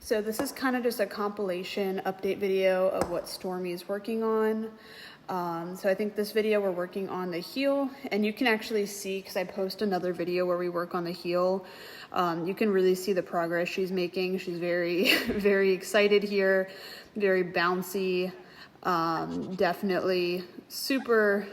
So this is kind of just a compilation update video of what Stormie is working on. So I think this video we're working on the heel, and you can actually see, because I post another video where we work on the heel, you can really see the progress she's making. She's very, very excited here, very bouncy, definitely super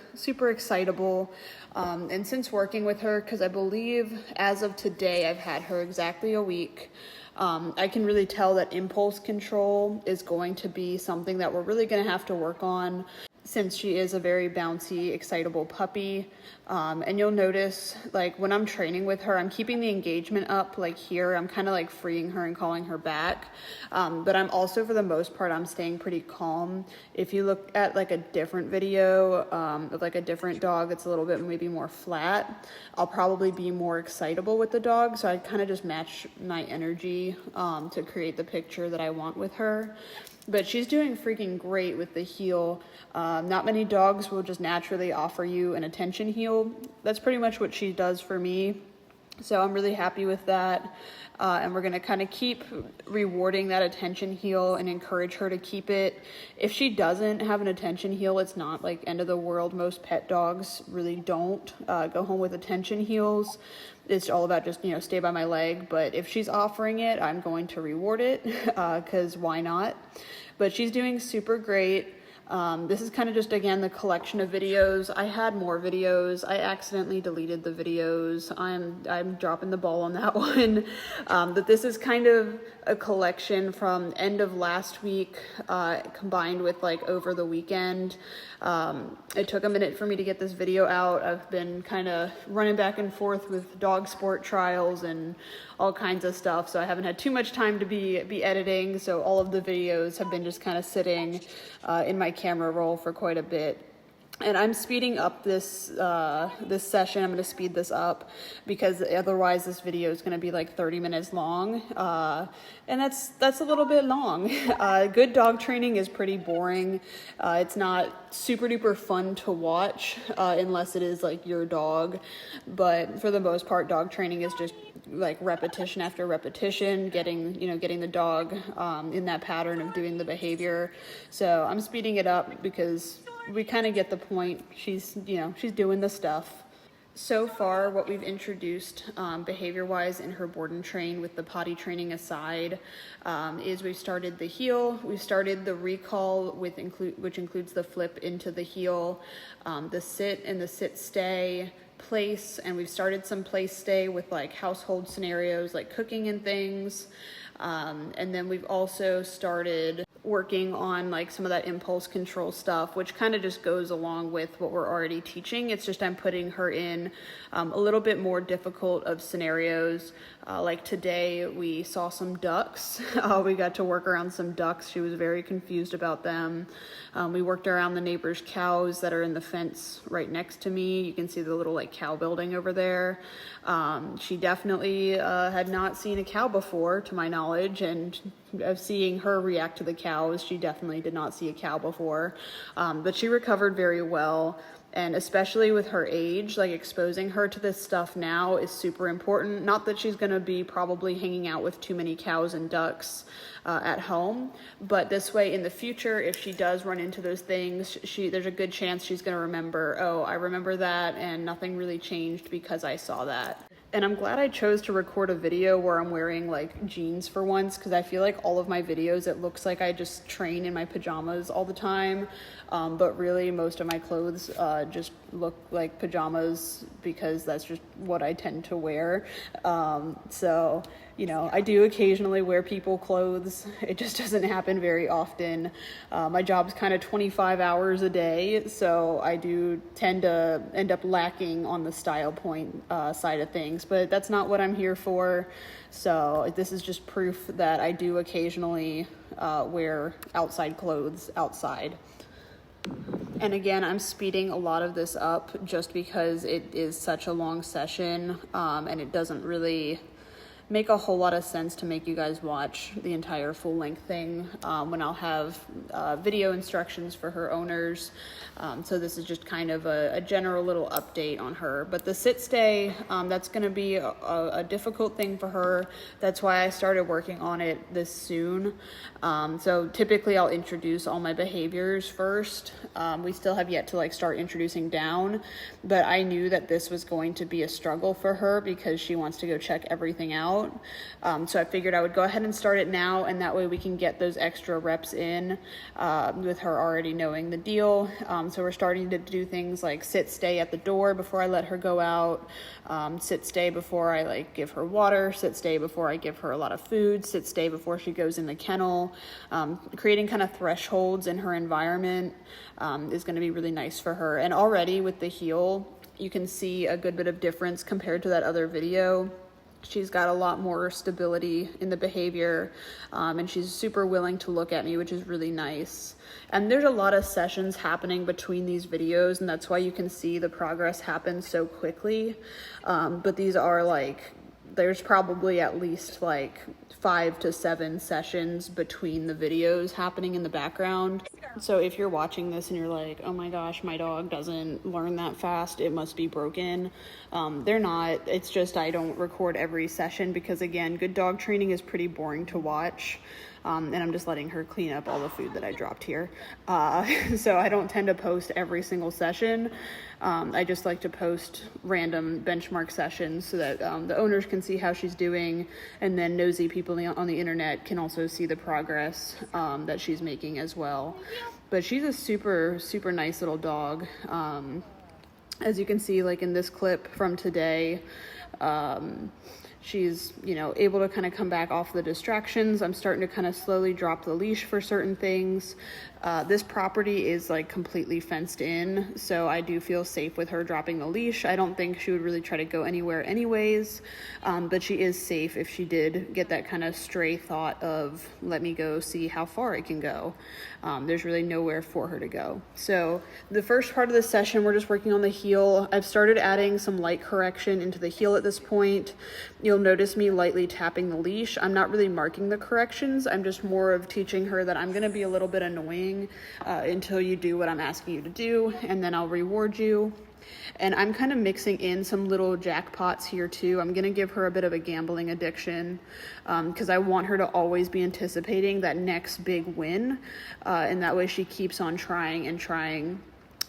excitable. And since working with her, because I believe as of today, I've had her exactly a week, I can really tell that impulse control is going to be something that we're really going to have to work on, since she is a very bouncy, excitable puppy. And you'll notice, like, when I'm training with her, I'm keeping the engagement up, like here, I'm kind of like freeing her and calling her back. But I'm also, for the most part, I'm staying pretty calm. If you look at like a different video of like a different dog that's a little bit maybe more flat, I'll probably be more excitable with the dog. So I kind of just match my energy to create the picture that I want with her. But she's doing freaking great with the heel. Not many dogs will just naturally offer you an attention heel. That's pretty much what she does for me. So I'm really happy with that. And we're gonna kind of keep rewarding that attention heel and encourage her to keep it. If she doesn't have an attention heel, it's not like end of the world. Most pet dogs really don't go home with attention heels. It's all about just, stay by my leg. But if she's offering it, I'm going to reward it, because why not? But she's doing super great. This is kind of just, again, the collection of videos. I had more videos. I accidentally deleted the videos. I'm dropping the ball on that one. But this is kind of a collection from end of last week, combined with like over the weekend. It took a minute for me to get this video out. I've been kind of running back and forth with dog sport trials and all kinds of stuff, so I haven't had too much time to be editing, so all of the videos have been just kind of sitting in my camera roll for quite a bit. And I'm speeding up this this session. I'm going to speed this up because otherwise this video is going to be like 30 minutes long, and that's a little bit long. Good dog training is pretty boring. It's not super duper fun to watch unless it is like your dog, but for the most part, dog training is just like repetition after repetition, getting the dog in that pattern of doing the behavior. So I'm speeding it up because we kind of get the point. She's doing the stuff. So far, what we've introduced behavior-wise in her board and train, with the potty training aside, is we've started the heel, we've started the recall, which includes the flip into the heel, the sit and the sit-stay, place, and we've started some place stay with like household scenarios like cooking and things. And then we've also started working on like some of that impulse control stuff, which kind of just goes along with what we're already teaching. It's just I'm putting her in a little bit more difficult of scenarios. Like today we saw some ducks. We got to work around some ducks. She was very confused about them. We worked around the neighbor's cows that are in the fence right next to me. You can see the little like cow building over there. She definitely had not seen a cow before, to my knowledge, and of seeing her react to the cows, she definitely did not see a cow before. But she recovered very well. And especially with her age, like exposing her to this stuff now is super important. Not that she's gonna be probably hanging out with too many cows and ducks at home, but this way in the future, if she does run into those things, there's a good chance she's gonna remember, oh, I remember that and nothing really changed because I saw that. And I'm glad I chose to record a video where I'm wearing like jeans for once, because I feel like all of my videos, it looks like I just train in my pajamas all the time. But really most of my clothes just look like pajamas because that's just what I tend to wear. So, I do occasionally wear people clothes. It just doesn't happen very often. My job's kind of 25 hours a day, so I do tend to end up lacking on the style point side of things, but that's not what I'm here for. So this is just proof that I do occasionally wear outside clothes outside. And again, I'm speeding a lot of this up just because it is such a long session, and it doesn't really make a whole lot of sense to make you guys watch the entire full length thing when I'll have video instructions for her owners. So this is just kind of a general little update on her. But the sit stay, that's going to be a difficult thing for her. That's why I started working on it this soon. So typically I'll introduce all my behaviors first. We still have yet to like start introducing down, but I knew that this was going to be a struggle for her because she wants to go check everything out. So I figured I would go ahead and start it now, and that way we can get those extra reps in with her already knowing the deal. So we're starting to do things like sit stay at the door before I let her go out, sit stay before I like give her water, sit stay before I give her a lot of food, sit stay before she goes in the kennel. Creating kind of thresholds in her environment is going to be really nice for her. And already with the heel, you can see a good bit of difference compared to that other video. She's got a lot more stability in the behavior, and she's super willing to look at me, which is really nice. And there's a lot of sessions happening between these videos, and that's why you can see the progress happen so quickly. But these are like, there's probably at least like 5 to 7 sessions between the videos happening in the background. So if you're watching this and you're like, oh my gosh, my dog doesn't learn that fast, it must be broken. They're not. It's just I don't record every session because, again, good dog training is pretty boring to watch. And I'm just letting her clean up all the food that I dropped here. So I don't tend to post every single session. I just like to post random benchmark sessions so that the owners can see how she's doing, and then nosy people on the internet can also see the progress that she's making as well. But she's a super, super nice little dog. As you can see, like in this clip from today, she's, you know, able to kind of come back off the distractions. I'm starting to kind of slowly drop the leash for certain things. This property is like completely fenced in, so I do feel safe with her dropping the leash. I don't think she would really try to go anywhere anyways, but she is safe if she did get that kind of stray thought of, let me go see how far it can go. There's really nowhere for her to go. So the first part of the session, we're just working on the heel. I've started adding some light correction into the heel at this point. You'll notice me lightly tapping the leash. I'm not really marking the corrections. I'm just more of teaching her that I'm going to be a little bit annoying until you do what I'm asking you to do, and then I'll reward you. And I'm kind of mixing in some little jackpots here too. I'm going to give her a bit of a gambling addiction because I want her to always be anticipating that next big win, and that way she keeps on trying and trying.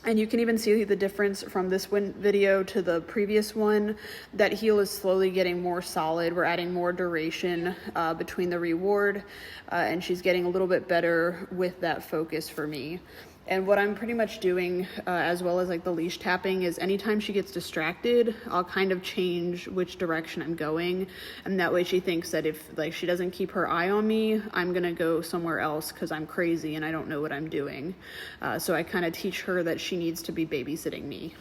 And you can even see the difference from this video to the previous one. That heel is slowly getting more solid. We're adding more duration between the reward, and she's getting a little bit better with that focus for me. And what I'm pretty much doing, as well as like the leash tapping, is anytime she gets distracted, I'll kind of change which direction I'm going. And that way she thinks that if like she doesn't keep her eye on me, I'm gonna go somewhere else because I'm crazy and I don't know what I'm doing. So I kind of teach her that she needs to be babysitting me.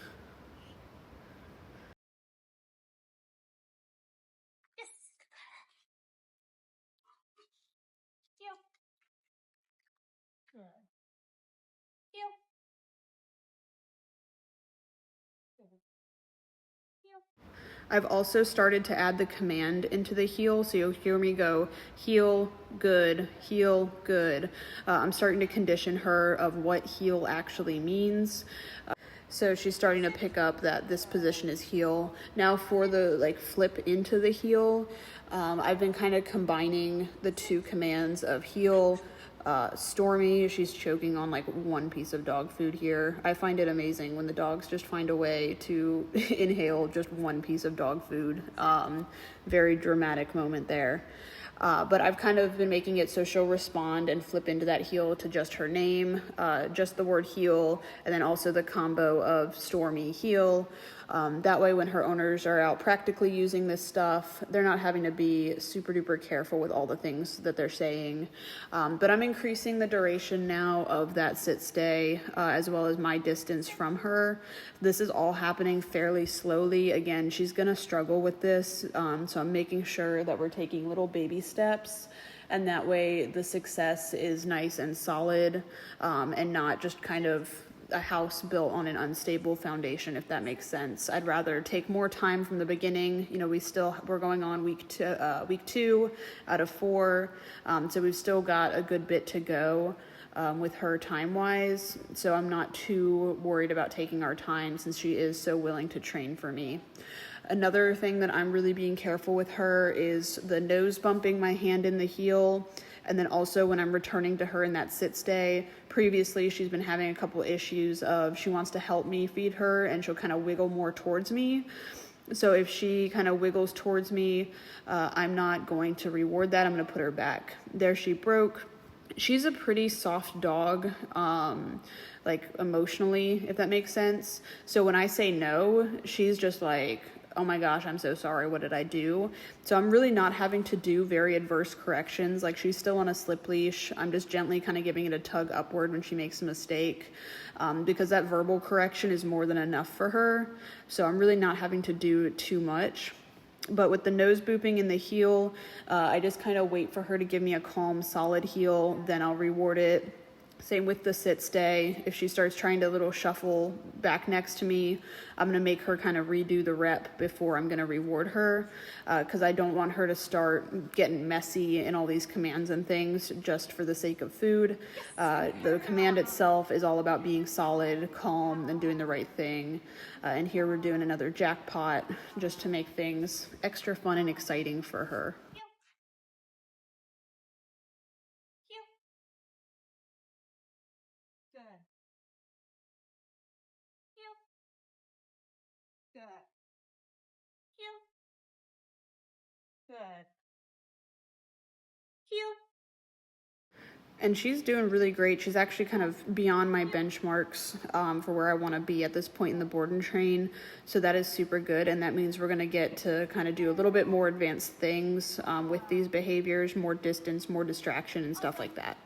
I've also started to add the command into the heel, so you'll hear me go heel, good, heel, good. I'm starting to condition her of what heel actually means. So she's starting to pick up that this position is heel. Now for the like flip into the heel, I've been kind of combining the two commands of heel. Stormie, she's choking on like one piece of dog food here. I find it amazing when the dogs just find a way to inhale just one piece of dog food. Very dramatic moment there. But I've kind of been making it so she'll respond and flip into that heel to just her name, just the word heel, and then also the combo of Stormie heel. That way when her owners are out practically using this stuff, they're not having to be super duper careful with all the things that they're saying. But I'm increasing the duration now of that sit stay, as well as my distance from her. This is all happening fairly slowly. Again, she's gonna struggle with this, so I'm making sure that we're taking little baby steps, and that way the success is nice and solid, and not just kind of a house built on an unstable foundation, if that makes sense. I'd rather take more time from the beginning. You know, we're going on week 2 out of 4, so we've still got a good bit to go with her time-wise, so I'm not too worried about taking our time since she is so willing to train for me. Another thing that I'm really being careful with her is the nose bumping my hand in the heel. And then also when I'm returning to her in that sit stay, previously she's been having a couple issues of she wants to help me feed her and she'll kind of wiggle more towards me. So if she kind of wiggles towards me, I'm not going to reward that. I'm going to put her back. There she broke. She's a pretty soft dog, like emotionally, if that makes sense. So when I say no, she's just like, oh my gosh, I'm so sorry, what did I do? So I'm really not having to do very adverse corrections. Like, she's still on a slip leash. I'm just gently kind of giving it a tug upward when she makes a mistake, because that verbal correction is more than enough for her. So I'm really not having to do too much. But with the nose booping in the heel, I just kind of wait for her to give me a calm, solid heel, then I'll reward it. Same with the sit stay. If she starts trying to little shuffle back next to me, I'm going to make her kind of redo the rep before I'm going to reward her, because I don't want her to start getting messy in all these commands and things just for the sake of food. The command itself is all about being solid, calm, and doing the right thing. And here we're doing another jackpot just to make things extra fun and exciting for her. Good. Good. Good. And she's doing really great. She's actually kind of beyond my benchmarks for where I want to be at this point in the board and train. So that is super good. And that means we're going to get to kind of do a little bit more advanced things with these behaviors, more distance, more distraction, and stuff like that.